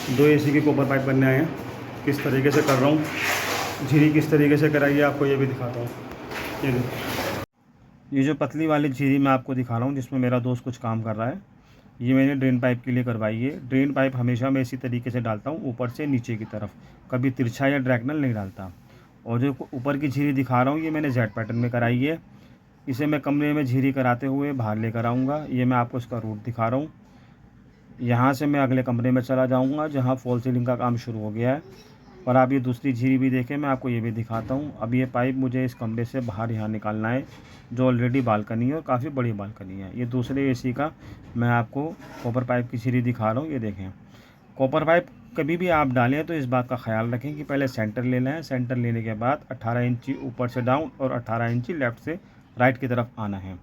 दो एसी के copper pipe बनने आए हैं। किस तरीके से कर रहा हूँ, झिरी किस तरीके से कराई है आपको ये भी दिखाता हूँ। ये देखो, ये जो पतली वाली झिरी मैं आपको दिखा रहा हूँ जिसमें मेरा दोस्त कुछ काम कर रहा है, ये मैंने ड्रेन पाइप के लिए करवाई है। ड्रेन पाइप हमेशा मैं इसी तरीके से डालता हूँ, ऊपर से नीचे की तरफ, कभी तिरछा या डायरेक्शनल नहीं डालता। और जो ऊपर की झिरी दिखा रहा हूँ ये मैंने जेड पैटर्न में कराई है। इसे मैं कमरे में झिरी कराते हुए बाहर लेकर आऊँगा। ये मैं आपको इसका रूट दिखा रहा हूँ। यहाँ से मैं अगले कमरे में चला जाऊँगा जहाँ फॉल सीलिंग का काम शुरू हो गया है। और आप ये दूसरी झिरी भी देखें, मैं आपको ये भी दिखाता हूँ। अब ये पाइप मुझे इस कमरे से बाहर यहाँ निकालना है जो ऑलरेडी बालकनी है और काफ़ी बड़ी बालकनी है। ये दूसरे एसी का मैं आपको कॉपर पाइप की झिरी दिखा रहा हूँ। ये देखें, कॉपर पाइप कभी भी आप डालें तो इस बात का ख्याल रखें कि पहले सेंटर लेना है। सेंटर लेने के बाद 18 इंची ऊपर से डाउन और 18 इंची लेफ़्ट से राइट की तरफ आना है।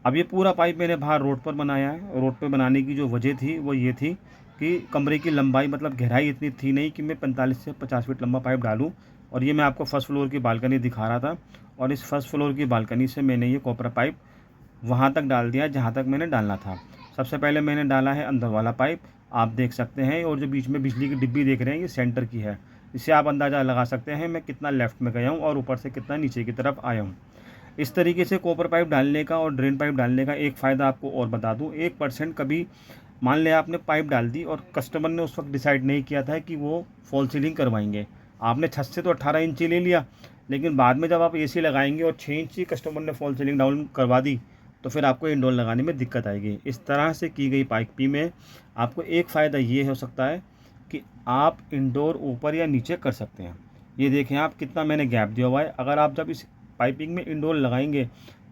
अब ये पूरा पाइप मैंने बाहर रोड पर बनाया है। रोड पर बनाने की जो वजह थी वो ये थी कि कमरे की लंबाई मतलब गहराई इतनी थी नहीं कि मैं 45 से 50 फीट लंबा पाइप डालूं। और ये मैं आपको फर्स्ट फ्लोर की बालकनी दिखा रहा था, और इस फर्स्ट फ्लोर की बालकनी से मैंने ये कॉपर पाइप वहाँ तक डाल दिया जहाँ तक मैंने डालना था। सबसे पहले मैंने डाला है अंदर वाला पाइप, आप देख सकते हैं। और जो बीच में बिजली की डिब्बी देख रहे हैं ये सेंटर की है। इससे आप अंदाज़ा लगा सकते हैं मैं कितना लेफ़्ट में गया हूँ और ऊपर से कितना नीचे की तरफ आया हूँ। इस तरीके से कॉपर पाइप डालने का और ड्रेन पाइप डालने का एक फ़ायदा आपको और बता दूं। 1% कभी मान लें आपने पाइप डाल दी और कस्टमर ने उस वक्त डिसाइड नहीं किया था कि वो फॉल सीलिंग करवाएंगे। आपने छत से तो 18 इंची ले लिया, लेकिन बाद में जब आप एसी लगाएंगे और 6 इंची कस्टमर ने फॉल सीलिंग डाउन करवा दी तो फिर आपको इंडोर लगाने में दिक्कत आएगी। इस तरह से की गई पाइपिंग में आपको एक फ़ायदा ये हो सकता है कि आप इंडोर ऊपर या नीचे कर सकते हैं। ये देखें आप कितना मैंने गैप दिया हुआ है। अगर आप जब इस पाइपिंग में इंडोर लगाएंगे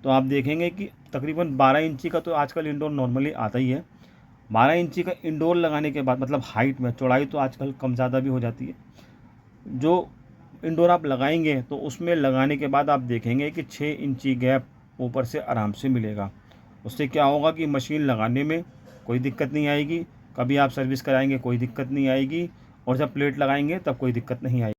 तो आप देखेंगे कि तकरीबन 12 इंची का तो आजकल इंडोर नॉर्मली आता ही है। 12 इंची का इंडोर लगाने के बाद मतलब हाइट में, चौड़ाई तो आजकल कम ज़्यादा भी हो जाती है। जो इंडोर आप लगाएंगे तो उसमें लगाने के बाद आप देखेंगे कि 6 इंची गैप ऊपर से आराम से मिलेगा। उससे क्या होगा कि मशीन लगाने में कोई दिक्कत नहीं आएगी, कभी आप सर्विस कराएंगे कोई दिक्कत नहीं आएगी, और जब प्लेट लगाएंगे तब कोई दिक्कत नहीं आएगी।